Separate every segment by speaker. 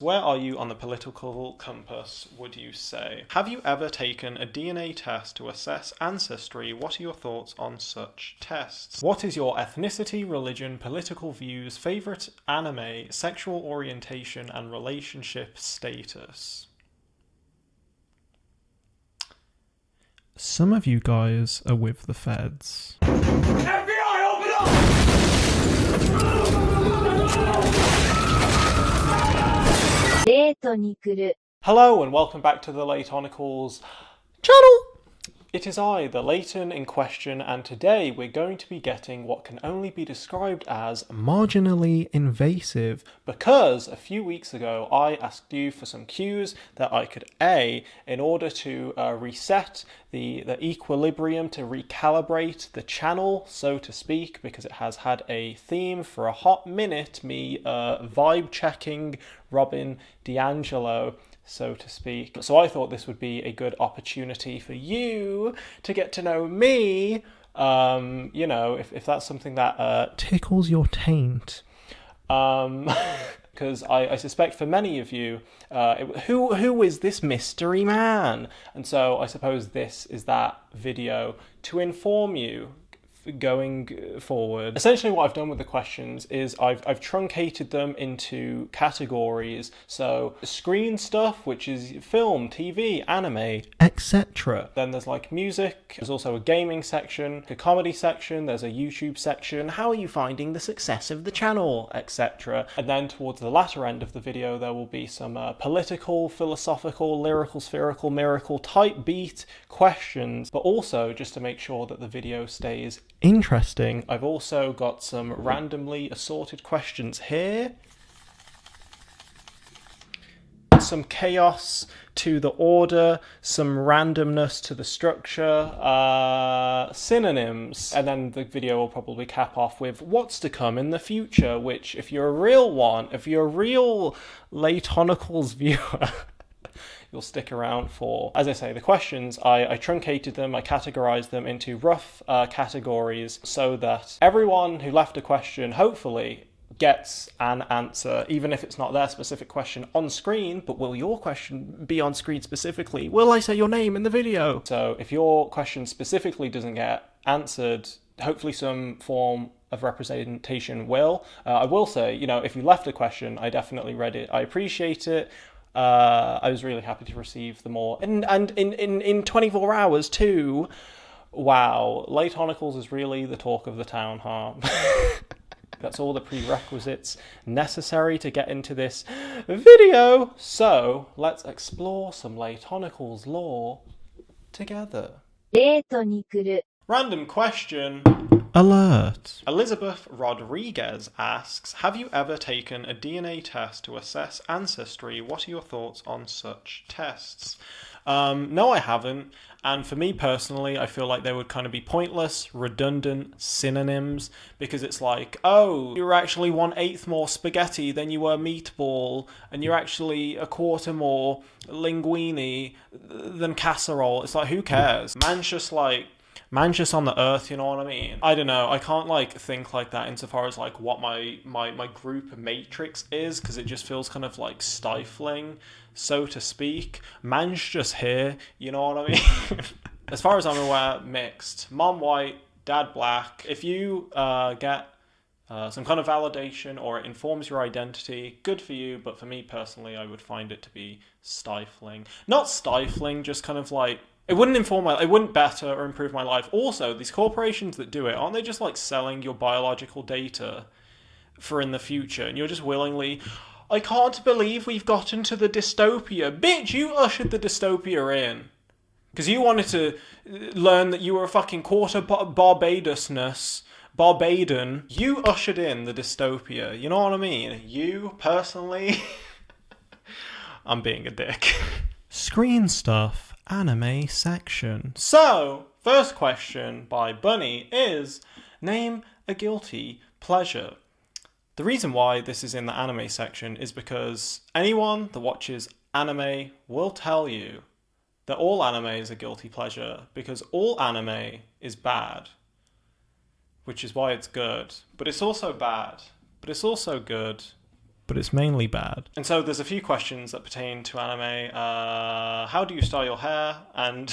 Speaker 1: Where are you on the political compass, would you say? Have you ever taken a DNA test to assess ancestry? What are your thoughts on such tests? What is your ethnicity, religion, political views, favourite anime, sexual orientation, and relationship status? Some of you guys are with the feds. FBI, open up!
Speaker 2: Laytonicles.
Speaker 1: Hello and welcome back to the Laytonicles channel. It is I, the Layton in question, and today we're going to be getting what can only be described as marginally invasive, because a few weeks ago I asked you for some cues that I could in order to reset the equilibrium, to recalibrate the channel, so to speak, because it has had a theme for a hot minute, me vibe checking Robin DiAngelo, so to speak. So I thought this would be a good opportunity for you to get to know me, you know, if that's something that tickles your taint. Because I suspect for many of you, who is this mystery man? And so I suppose this is that video to inform you going forward. Essentially what I've done with the questions is I've truncated them into categories. So screen stuff, which is film, TV, anime, etc. Then there's like music, there's also a gaming section, a comedy section, there's a YouTube section, how are you finding the success of the channel, etc. And then towards the latter end of the video there will be some political, philosophical, lyrical, spherical, miracle type beat questions, but also just to make sure that the video stays interesting, I've also got some randomly assorted questions here. Some chaos to the order, some randomness to the structure, synonyms, and then the video will probably cap off with what's to come in the future, which if you're a real one, if you're a real Laytonicles viewer, you'll stick around for. As I say, the questions, I truncated them, I categorized them into rough categories so that everyone who left a question, hopefully, gets an answer, even if it's not their specific question on screen. But will your question be on screen specifically? Will I say your name in the video? So if your question specifically doesn't get answered, hopefully some form of representation will. I will say, you know, if you left a question, I definitely read it. I appreciate it. I was really happy to receive them all. And in 24 hours too. Wow, Laytonicles is really the talk of the town, huh? That's all the prerequisites necessary to get into this video. So let's explore some Laytonicles lore together.
Speaker 2: Laytonicles.
Speaker 1: Random question. Alert. Elizabeth Rodriguez asks, have you ever taken a DNA test to assess ancestry? What are your thoughts on such tests? No, I haven't. And for me personally, I feel like they would kind of be pointless, redundant synonyms, because it's like, oh, you're actually 1/8 more spaghetti than you were meatball, and you're actually a quarter more linguine than casserole. It's like, who cares? Man's just on the earth, you know what I mean? I don't know, I can't like think like that insofar as like what my group matrix is, because it just feels kind of like stifling, so to speak. Man's just here, you know what I mean? As far as I'm aware, mixed. Mom white, dad black. If you get some kind of validation or it informs your identity, good for you, but for me personally, I would find it to be stifling. Not stifling, just kind of like, it wouldn't better or improve my life. Also, these corporations that do it, aren't they just like selling your biological data for in the future? And you're just willingly, I can't believe we've gotten to the dystopia. Bitch, you ushered the dystopia in. Because you wanted to learn that you were a fucking quarter Barbadan. You ushered in the dystopia. You know what I mean? You, personally, I'm being a dick. Screen stuff. Anime section. So, first question by Bunny is, name a guilty pleasure. The reason why this is in the anime section is because anyone that watches anime will tell you that all anime is a guilty pleasure, because all anime is bad, which is why it's good. But it's also bad, but it's also good,
Speaker 3: but it's mainly bad.
Speaker 1: And so there's a few questions that pertain to anime. How do you style your hair? And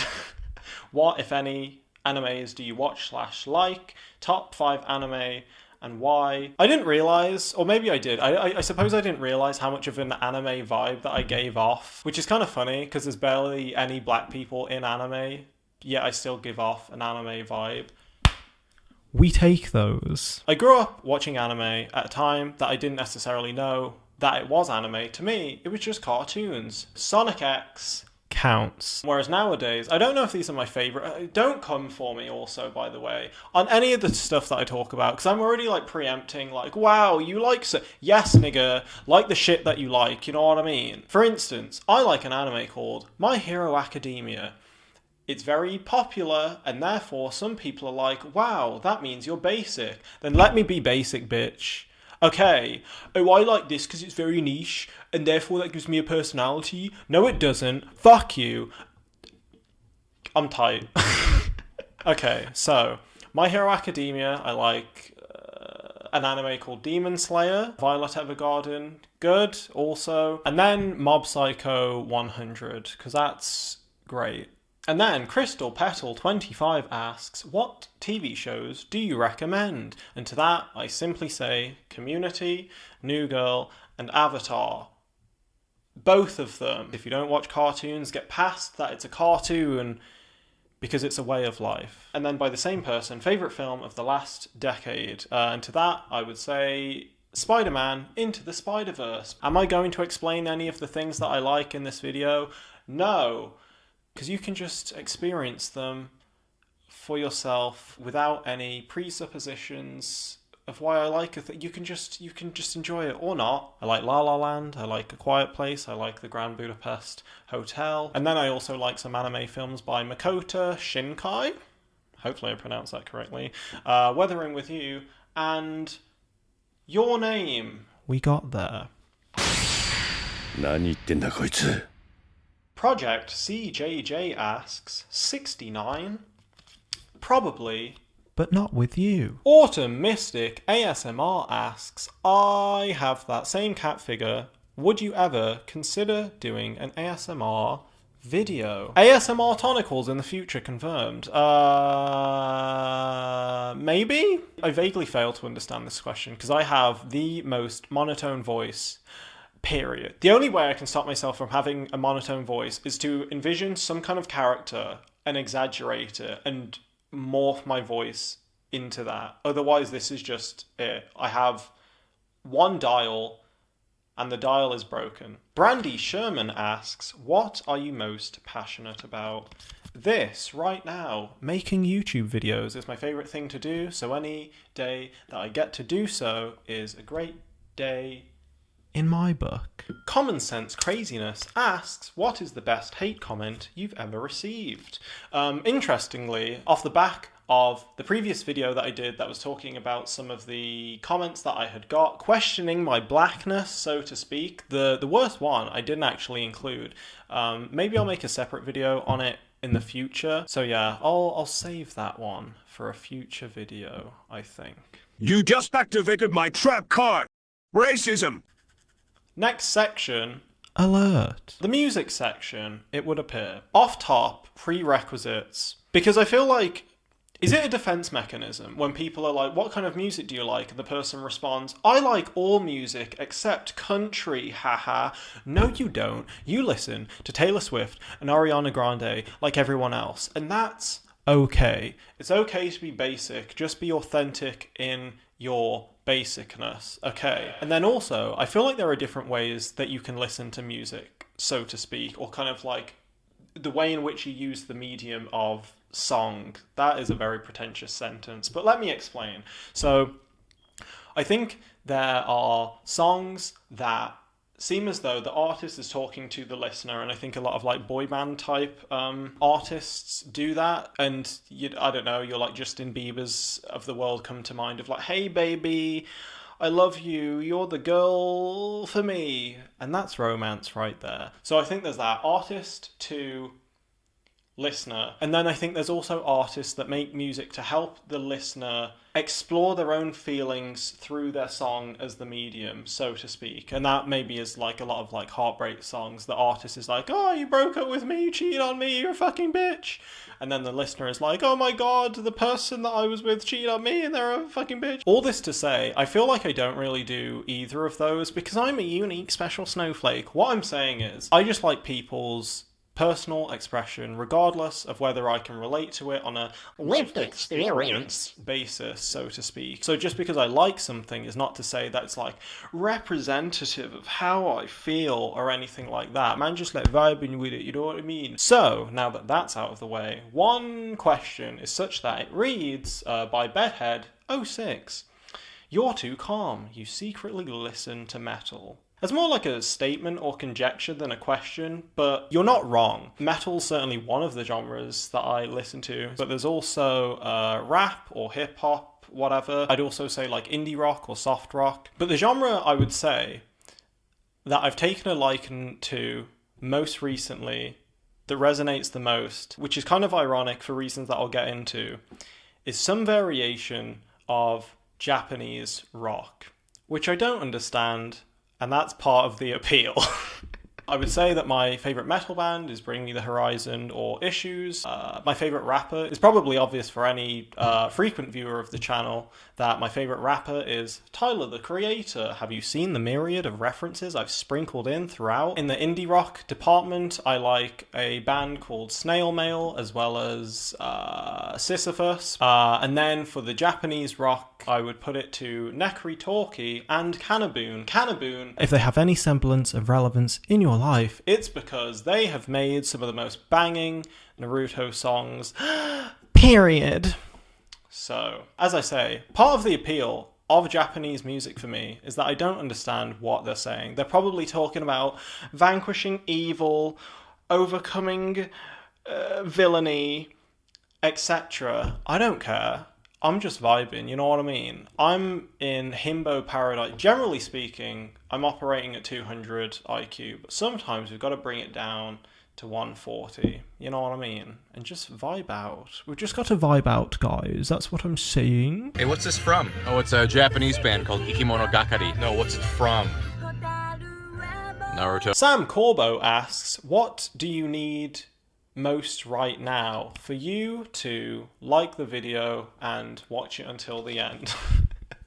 Speaker 1: what, if any, animes do you watch/like? Top 5 anime and why? I didn't realise, or maybe I did, I suppose I didn't realise how much of an anime vibe that I gave off, which is kind of funny because there's barely any black people in anime, yet I still give off an anime vibe.
Speaker 3: We take those.
Speaker 1: I grew up watching anime at a time that I didn't necessarily know that it was anime. To me, it was just cartoons. Sonic X
Speaker 3: counts.
Speaker 1: Whereas nowadays, I don't know if these are my favourite. Don't come for me also, by the way, on any of the stuff that I talk about, because I'm already like preempting, like, wow, you like... Yes, nigga, like the shit that you like, you know what I mean? For instance, I like an anime called My Hero Academia. It's very popular, and therefore some people are like, wow, that means you're basic. Then let me be basic, bitch. Okay, oh, I like this because it's very niche, and therefore that gives me a personality. No, it doesn't. Fuck you. I'm tight. Okay, so, My Hero Academia, I like an anime called Demon Slayer. Violet Evergarden, good, also. And then Mob Psycho 100, because that's great. And then Crystal Petal 25 asks, what TV shows do you recommend? And to that, I simply say Community, New Girl, and Avatar. Both of them. If you don't watch cartoons, get past that it's a cartoon because it's a way of life. And then by the same person, favourite film of the last decade. And to that, I would say Spider-Man Into the Spider-Verse. Am I going to explain any of the things that I like in this video? No. Because you can just experience them for yourself without any presuppositions of why I like it. You can just enjoy it or not. I like La La Land. I like A Quiet Place. I like The Grand Budapest Hotel. And then I also like some anime films by Makoto Shinkai. Hopefully I pronounced that correctly. Weathering with You and Your Name.
Speaker 3: We got there.
Speaker 1: Project CJJ asks, 69? Probably.
Speaker 3: But not with you.
Speaker 1: Autumn Mystic ASMR asks, I have that same cat figure. Would you ever consider doing an ASMR video? ASMR Tonicles in the future confirmed. Maybe? I vaguely fail to understand this question because I have the most monotone voice. Period. The only way I can stop myself from having a monotone voice is to envision some kind of character and exaggerate it and morph my voice into that. Otherwise, this is just it. I have one dial and the dial is broken. Brandy Sherman asks, what are you most passionate about? This, right now. Making YouTube videos is my favourite thing to do, so any day that I get to do so is a great day
Speaker 3: in my book.
Speaker 1: Common Sense Craziness asks, what is the best hate comment you've ever received? Interestingly, off the back of the previous video that I did that was talking about some of the comments that I had got, questioning my blackness, so to speak, the worst one I didn't actually include. Maybe I'll make a separate video on it in the future. So yeah, I'll save that one for a future video, I think.
Speaker 4: You just activated my trap card! Racism!
Speaker 1: Next section.
Speaker 3: Alert.
Speaker 1: The music section, it would appear. Off top, prerequisites. Because I feel like, is it a defense mechanism when people are like, what kind of music do you like? And the person responds, I like all music except country, haha. No, you don't. You listen to Taylor Swift and Ariana Grande like everyone else. And that's okay. It's okay to be basic. Just be authentic in your basicness, okay? And then also, I feel like there are different ways that you can listen to music, so to speak, or kind of like the way in which you use the medium of song. That is a very pretentious sentence, but let me explain. So, I think there are songs that seem as though the artist is talking to the listener, and I think a lot of like boy band type artists do that, and I don't know, you're like Justin Bieber's of the world come to mind of like, hey baby, I love you, you're the girl for me, and that's romance right there. So I think there's that artist to listener. And then I think there's also artists that make music to help the listener explore their own feelings through their song as the medium, so to speak. And that maybe is like a lot of like heartbreak songs. The artist is like, oh, you broke up with me, you cheated on me, you're a fucking bitch. And then the listener is like, oh my god, the person that I was with cheated on me and they're a fucking bitch. All this to say, I feel like I don't really do either of those because I'm a unique special snowflake. What I'm saying is, I just like people's personal expression, regardless of whether I can relate to it on a lived experience basis, so to speak. So just because I like something is not to say that it's like representative of how I feel or anything like that. Man, just like vibing with it, you know what I mean? So now that that's out of the way, one question is such that it reads by Bedhead06. You're too calm. You secretly listen to metal. It's more like a statement or conjecture than a question, but you're not wrong. Metal's certainly one of the genres that I listen to, but there's also rap or hip-hop, whatever. I'd also say like indie rock or soft rock. But the genre I would say that I've taken a liking to most recently, that resonates the most, which is kind of ironic for reasons that I'll get into, is some variation of Japanese rock, which I don't understand. And that's part of the appeal. I would say that my favourite metal band is Bring Me the Horizon or Issues. My favourite rapper is probably obvious for any frequent viewer of the channel that my favourite rapper is Tyler, the Creator. Have you seen the myriad of references I've sprinkled in throughout? In the indie rock department, I like a band called Snail Mail as well as Sisyphus. And then for the Japanese rock, I would put it to Nekri Talkie and Canaboon. Canaboon, if they have any semblance of relevance in your life, it's because they have made some of the most banging Naruto songs, period. So, as I say, part of the appeal of Japanese music for me is that I don't understand what they're saying. They're probably talking about vanquishing evil, overcoming villainy, etc. I don't care. I'm just vibing, you know what I mean? I'm in himbo paradise. Generally speaking, I'm operating at 200 IQ, but sometimes we've got to bring it down to 140, you know what I mean? And just vibe out. We've just got to vibe out, guys. That's what I'm saying.
Speaker 5: Hey, what's this from? Oh, it's a Japanese band called Ikimono Gakari. No, what's it from? Naruto.
Speaker 1: Sam Corbo asks, what do you need most right now for you to like the video and watch it until the end?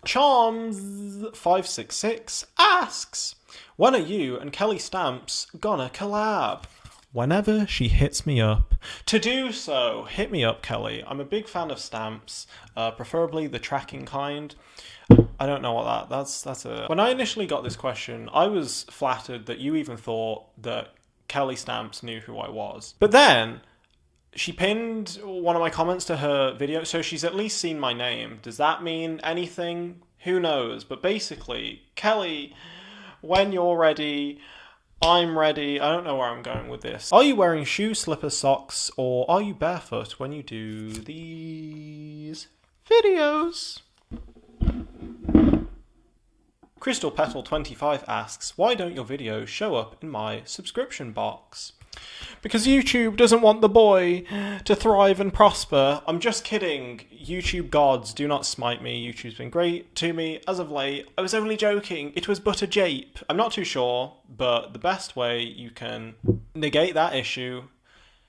Speaker 1: Charms566 asks, when are you and Kelly Stamps gonna collab? Whenever she hits me up. To do so, hit me up, Kelly. I'm a big fan of stamps, preferably the tracking kind. I don't know what that's a... When I initially got this question, I was flattered that you even thought that Kelly Stamps knew who I was. But then she pinned one of my comments to her video, so she's at least seen my name. Does that mean anything? Who knows? But basically, Kelly, when you're ready, I'm ready. I don't know where I'm going with this. Are you wearing shoes, slippers, socks, or are you barefoot when you do these videos? Crystal Petal 25 asks, why don't your videos show up in my subscription box? Because YouTube doesn't want the boy to thrive and prosper. I'm just kidding. YouTube gods, do not smite me. YouTube's been great to me as of late. I was only joking. It was but a jape. I'm not too sure, but the best way you can negate that issue,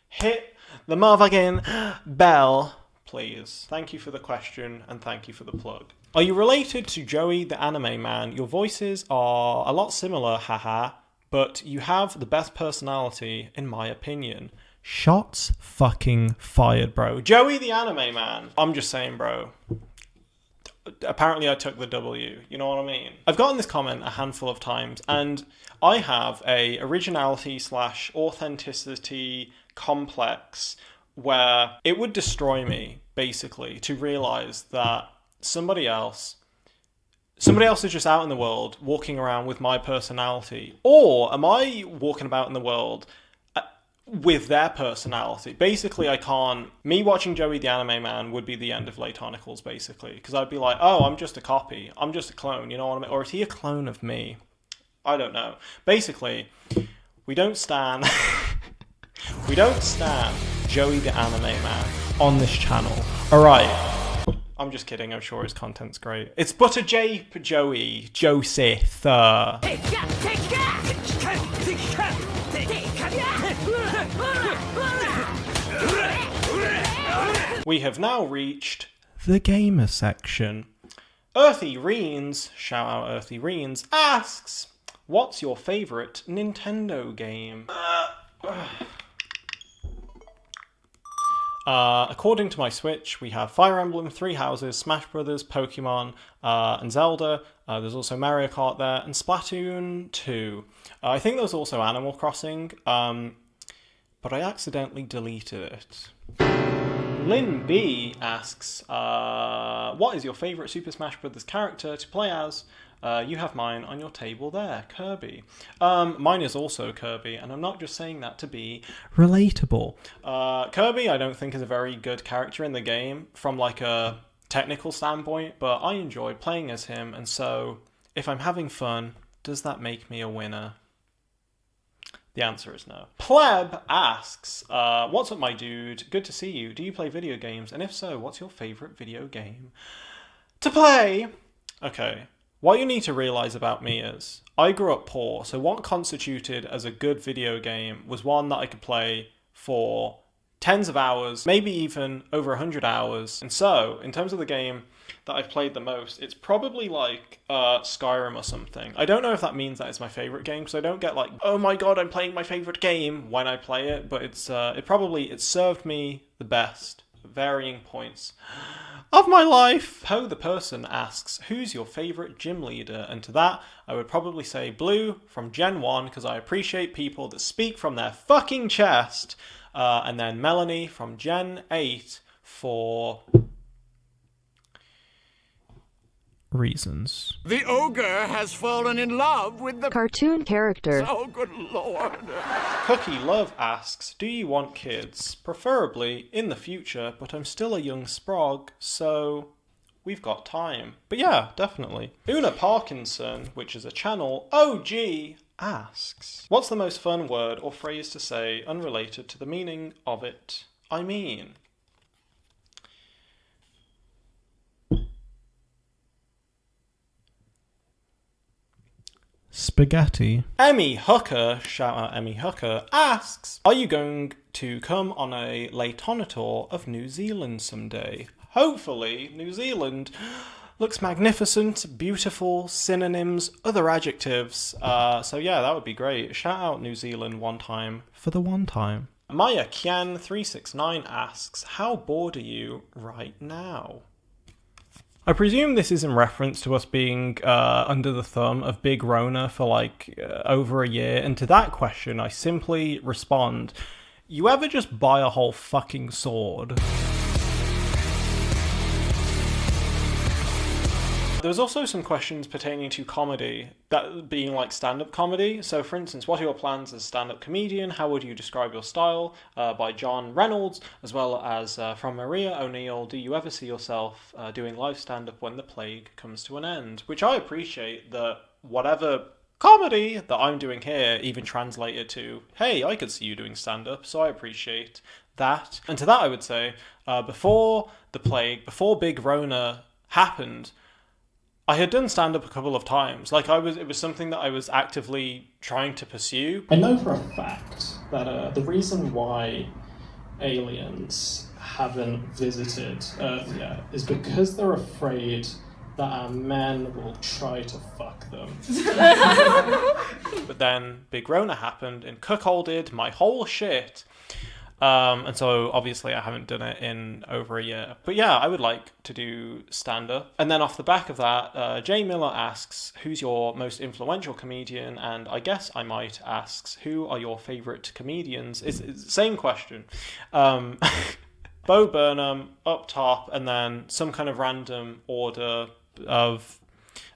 Speaker 1: hit the motherfucking bell, please. Thank you for the question and thank you for the plug. Are you related to Joey the anime man? Your voices are a lot similar, haha, but you have the best personality, in my opinion. Shots fucking fired, bro. Joey the anime man. I'm just saying, bro. Apparently I took the W, you know what I mean? I've gotten this comment a handful of times, and I have a originality/authenticity complex where it would destroy me, basically, to realise that somebody else is just out in the world walking around with my personality, or am I walking about in the world with their personality? Basically, I can't. Me watching Joey the anime man would be the end of Laytonicles, basically, because I'd be like, oh, I'm just a copy, I'm just a clone, you know what I mean? Or is he a clone of me? I don't know. Basically, we don't stan. We don't stan Joey the Anime Man on this channel. Alright. I'm just kidding, I'm sure his content's great. It's Butter Jape Joey Joseph. We have now reached
Speaker 3: the gamer section.
Speaker 1: Earthy Reens, shout out Earthy Reens, asks, what's your favourite Nintendo game? According to my Switch, we have Fire Emblem, Three Houses, Smash Brothers, Pokemon, and Zelda. There's also Mario Kart there, and Splatoon 2. I think there's also Animal Crossing, but I accidentally deleted it. Lynn B asks, what is your favourite Super Smash Brothers character to play as? You have mine on your table there, Kirby. Mine is also Kirby, and I'm not just saying that to be
Speaker 3: relatable.
Speaker 1: Kirby, I don't think is a very good character in the game from like a technical standpoint, but I enjoy playing as him, and so if I'm having fun, does that make me a winner? The answer is no. Pleb asks, what's up my dude? Good to see you. Do you play video games? And if so, what's your favourite video game to play? Okay. What you need to realise about me is, I grew up poor, so what constituted as a good video game was one that I could play for tens of hours, maybe even over 100 hours. And so, in terms of the game that I've played the most, it's probably like Skyrim or something. I don't know if that means that it's my favourite game, because I don't get like, oh my god, I'm playing my favourite game when I play it, but it's it served me the best at varying points of my life. Poe the person asks, who's your favourite gym leader? And to that, I would probably say Blue from Gen 1, because I appreciate people that speak from their fucking chest. And then Melanie from Gen 8 for
Speaker 3: reasons.
Speaker 4: The ogre has fallen in love with the
Speaker 2: cartoon character.
Speaker 4: Oh, good lord.
Speaker 1: Cookie Love asks, do you want kids? Preferably in the future, but I'm still a young sprog, so we've got time. But yeah, definitely. Una Parkinson, which is a channel OG, asks, what's the most fun word or phrase to say unrelated to the meaning of it? I mean.
Speaker 3: Spaghetti.
Speaker 1: Emmy Hooker, shout out Emmy Hooker, asks, are you going to come on a Layton tour of New Zealand someday? Hopefully, New Zealand looks magnificent, beautiful, synonyms, other adjectives. So yeah, that would be great. Shout out New Zealand one time.
Speaker 3: For the one time.
Speaker 1: Maya Kian 369 asks, how bored are you right now? I presume this is in reference to us being under the thumb of Big Rona for like over a year, and to that question I simply respond, you ever just buy a whole fucking sword? There was also some questions pertaining to comedy, that being like stand-up comedy. So for instance, what are your plans as a stand-up comedian? How would you describe your style? By John Reynolds, as well as from Maria O'Neill, do you ever see yourself doing live stand-up when the plague comes to an end? Which I appreciate that whatever comedy that I'm doing here even translated to, hey, I could see you doing stand-up, so I appreciate that. And to that I would say, before the plague, before Big Rona happened, I had done stand-up a couple of times. Like it was something that I was actively trying to pursue. I know for a fact that the reason why aliens haven't visited Earth yet is because they're afraid that our men will try to fuck them. But then Big Rona happened and cuckolded my whole shit. And so obviously I haven't done it in over a year. But yeah, I would like to do stand-up. And then off the back of that, Jay Miller asks, who's your most influential comedian? And I guess I might asks, who are your favourite comedians? It's the same question. Bo Burnham up top, and then some kind of random order of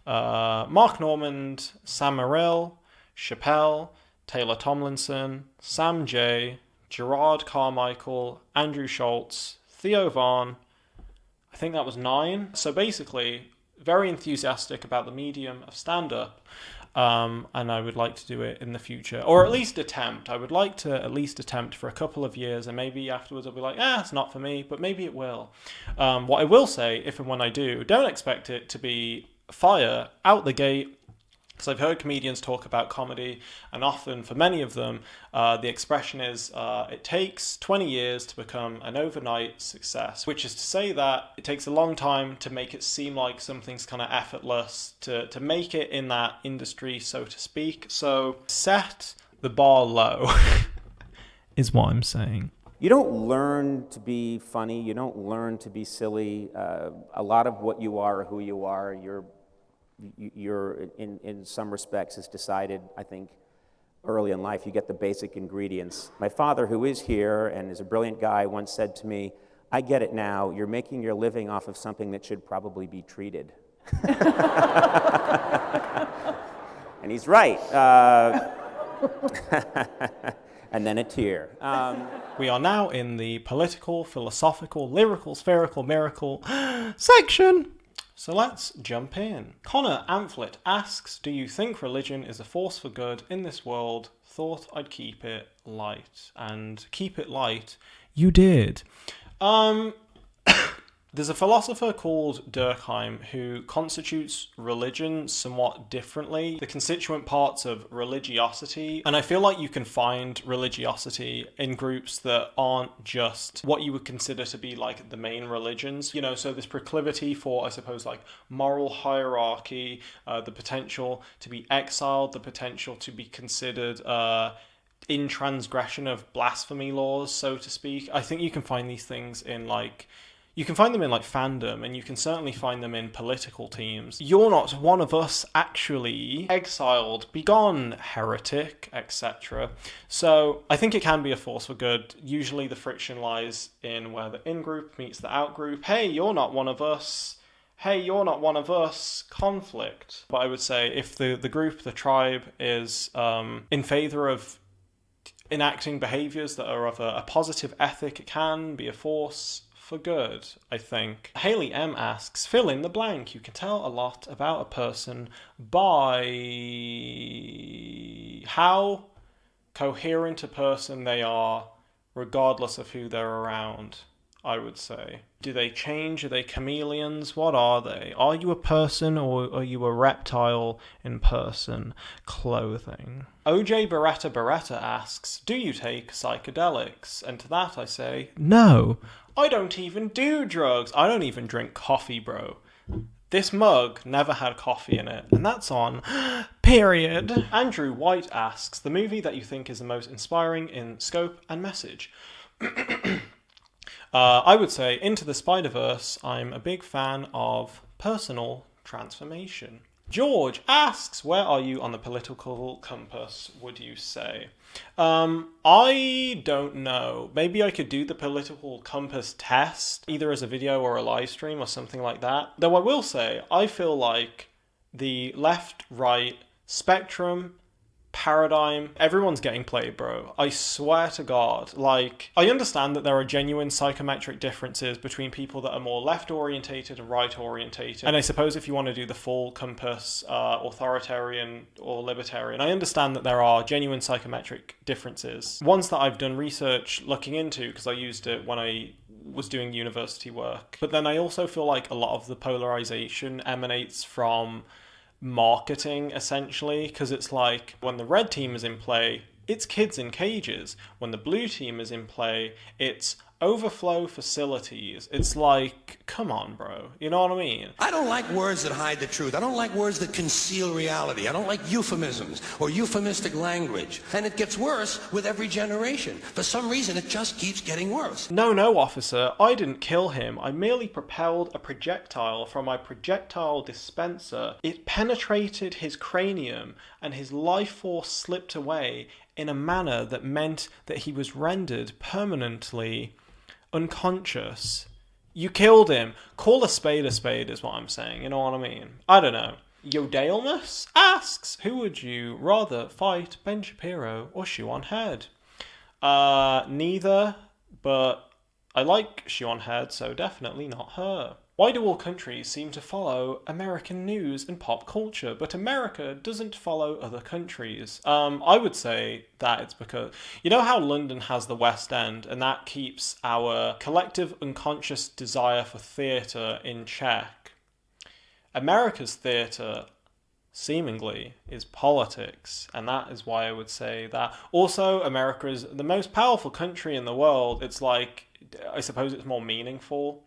Speaker 1: Mark Normand, Sam Morril, Chappelle, Taylor Tomlinson, Sam J, Gerard Carmichael, Andrew Schultz, Theo Vaughn. I think that was 9. So basically, very enthusiastic about the medium of stand-up. and I would like to do it in the future, or at least attempt. I would like to at least attempt for a couple of years, and maybe afterwards I'll be like, it's not for me, but maybe it will. What I will say, if and when I do, don't expect it to be fire out the gate. Because I've heard comedians talk about comedy, and often, for many of them, the expression is it takes 20 years to become an overnight success, which is to say that it takes a long time to make it seem like something's kind of effortless, to make it in that industry, so to speak. So set the bar low,
Speaker 3: is what I'm saying.
Speaker 6: You don't learn to be funny, you don't learn to be silly. A lot of what you are or who you are, you're in some respects is decided, I think, early in life. You get the basic ingredients. My father, who is here and is a brilliant guy, once said to me, I get it now, you're making your living off of something that should probably be treated. And he's right. And then a tear.
Speaker 1: We are now in the political, philosophical, lyrical, spherical, miracle section. So let's jump in. Connor Amphlett asks, do you think religion is a force for good in this world? Thought I'd keep it light. And keep it light,
Speaker 3: you did.
Speaker 1: There's a philosopher called Durkheim who constitutes religion somewhat differently, the constituent parts of religiosity. And I feel like you can find religiosity in groups that aren't just what you would consider to be like the main religions. You know, so this proclivity for, I suppose, like moral hierarchy, the potential to be exiled, the potential to be considered in transgression of blasphemy laws, so to speak. I think you can find these things in like... You can find them in like fandom, and you can certainly find them in political teams. You're not one of us, actually. Exiled, begone, heretic, etc. So I think it can be a force for good. Usually the friction lies in where the in-group meets the out-group. Hey, you're not one of us. Hey, you're not one of us. Conflict. But I would say if the group, the tribe, is in favour of enacting behaviours that are of a positive ethic, it can be a force for good, I think. Haley M asks, fill in the blank. You can tell a lot about a person by how coherent a person they are, regardless of who they're around, I would say. Do they change? Are they chameleons? What are they? Are you a person or are you a reptile in person clothing? OJ Beretta asks, do you take psychedelics? And to that I say,
Speaker 3: no.
Speaker 1: I don't even do drugs. I don't even drink coffee, bro. This mug never had coffee in it, and that's on period. Andrew White asks, the movie that you think is the most inspiring in scope and message. I would say Into the Spider-Verse. I'm a big fan of personal transformation. George asks, where are you on the political compass, would you say? I don't know. Maybe I could do the political compass test, either as a video or a live stream or something like that. Though I will say, I feel like the left-right spectrum paradigm, everyone's getting played, bro. I swear to God. Like, I understand that there are genuine psychometric differences between people that are more left-orientated and right-orientated. And I suppose if you want to do the full compass, authoritarian or libertarian, I understand that there are genuine psychometric differences. Ones that I've done research looking into, because I used it when I was doing university work. But then I also feel like a lot of the polarization emanates from marketing, essentially, because it's like when the red team is in play, it's kids in cages. When the blue team is in play, it's overflow facilities. It's like, come on, bro. You know what I mean?
Speaker 7: I don't like words that hide the truth. I don't like words that conceal reality. I don't like euphemisms or euphemistic language. And it gets worse with every generation. For some reason, it just keeps getting worse.
Speaker 1: No, officer. I didn't kill him. I merely propelled a projectile from my projectile dispenser. It penetrated his cranium, and his life force slipped away in a manner that meant that he was rendered permanently unconscious. You killed him. Call a spade is what I'm saying. You know what I mean? I don't know. Yodalemus asks, who would you rather fight, Ben Shapiro or Shoe on Head? Neither, but I like Shoe on Head, so definitely not her. Why do all countries seem to follow American news and pop culture, but America doesn't follow other countries? I would say that it's because, you know how London has the West End, and that keeps our collective unconscious desire for theatre in check. America's theatre, seemingly, is politics, and that is why I would say that. Also, America is the most powerful country in the world. It's like, I suppose it's more meaningful.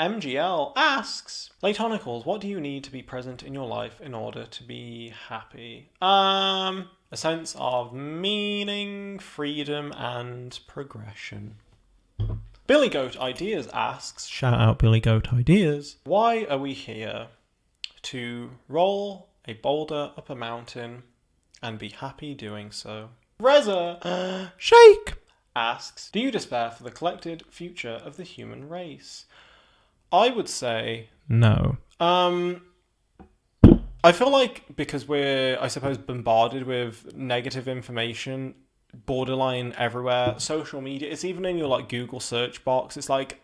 Speaker 1: MGL asks, Laytonicles, what do you need to be present in your life in order to be happy? A sense of meaning, freedom, and progression. Billy Goat Ideas asks,
Speaker 3: Shout out Billy Goat Ideas.
Speaker 1: why are we here? To roll a boulder up a mountain and be happy doing so. Reza
Speaker 3: Shake!
Speaker 1: asks, do you despair for the collected future of the human race? I would say
Speaker 3: No.
Speaker 1: I feel like because we're, I suppose, bombarded with negative information, borderline everywhere, social media, it's even in your like Google search box. It's like,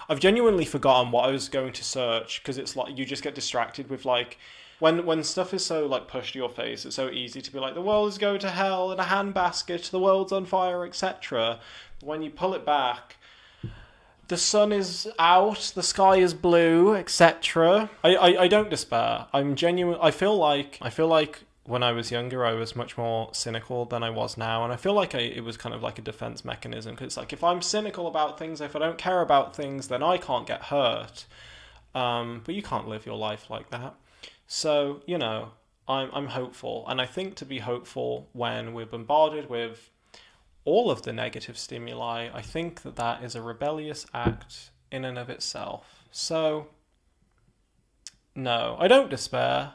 Speaker 1: I've genuinely forgotten what I was going to search, because it's like you just get distracted with like, when stuff is so like pushed to your face, it's so easy to be like, the world is going to hell in a handbasket, the world's on fire, etc. When you pull it back, the sun is out, the sky is blue, etc. I don't despair. I'm genuine. I feel like when I was younger, I was much more cynical than I was now, and I feel like it was kind of like a defense mechanism, because it's like, if I'm cynical about things, if I don't care about things, then I can't get hurt. But you can't live your life like that. So, you know, I'm hopeful, and I think to be hopeful when we're bombarded with all of the negative stimuli, I think that is a rebellious act in and of itself. So, no, I don't despair.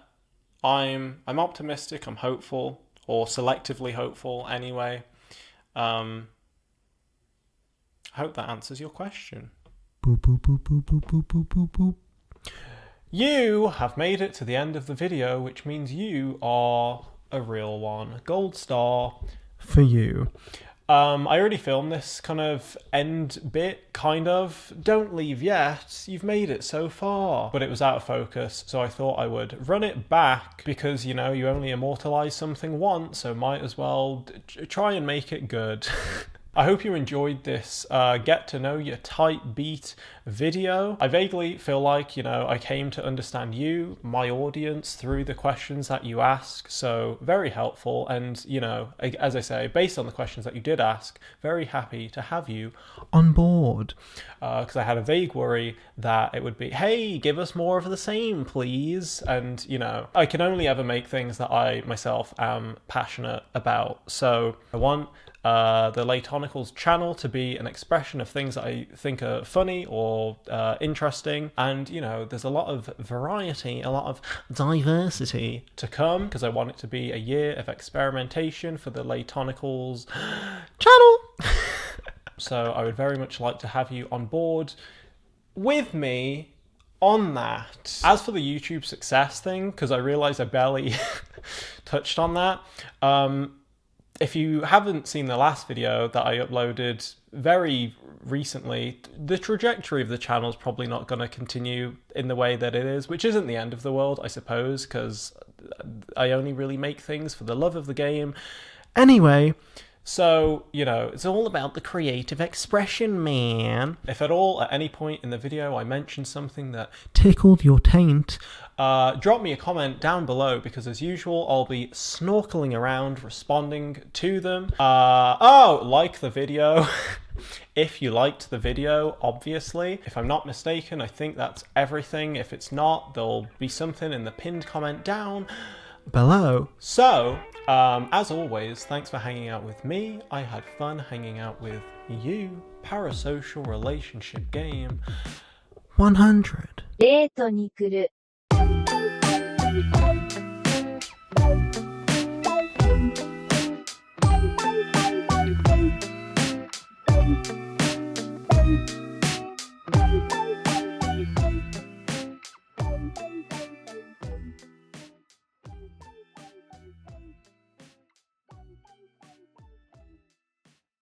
Speaker 1: I'm optimistic, I'm hopeful, or selectively hopeful anyway. I hope that answers your question.
Speaker 3: Boop, boop, boop, boop, boop, boop, boop, boop, boop.
Speaker 1: You have made it to the end of the video, which means you are a real one. Gold star
Speaker 3: For you.
Speaker 1: I already filmed this kind of end bit, kind of. Don't leave yet, you've made it so far. But it was out of focus, so I thought I would run it back, because, you know, you only immortalize something once, so might as well try and make it good. I hope you enjoyed this get to know your type beat video. I vaguely feel like, you know, I came to understand you, my audience, through the questions that you ask, so very helpful, and, you know, as I say, based on the questions that you did ask, very happy to have you on board, because I had a vague worry that it would be, hey, give us more of the same, please, and, you know, I can only ever make things that I myself am passionate about, so I want the Laytonicles channel to be an expression of things that I think are funny or interesting, and, you know, there's a lot of variety, a lot of diversity to come, because I want it to be a year of experimentation for the Laytonicles channel. So I would very much like to have you on board with me on that. As for the YouTube success thing, because I realised I barely touched on that, if you haven't seen the last video that I uploaded very recently, the trajectory of the channel is probably not going to continue in the way that it is, which isn't the end of the world, I suppose, because I only really make things for the love of the game. Anyway, so, you know, it's all about the creative expression, man. If at all, at any point in the video, I mentioned something that
Speaker 3: Tickled your taint.
Speaker 1: drop me a comment down below, because as usual, I'll be snorkeling around responding to them. Like the video. If you liked the video, obviously. If I'm not mistaken, I think that's everything. If it's not, there'll be something in the pinned comment down
Speaker 3: Below.
Speaker 1: So, as always, thanks for hanging out with me. I had fun hanging out with you. Parasocial relationship game
Speaker 3: 100.
Speaker 2: レートに来る。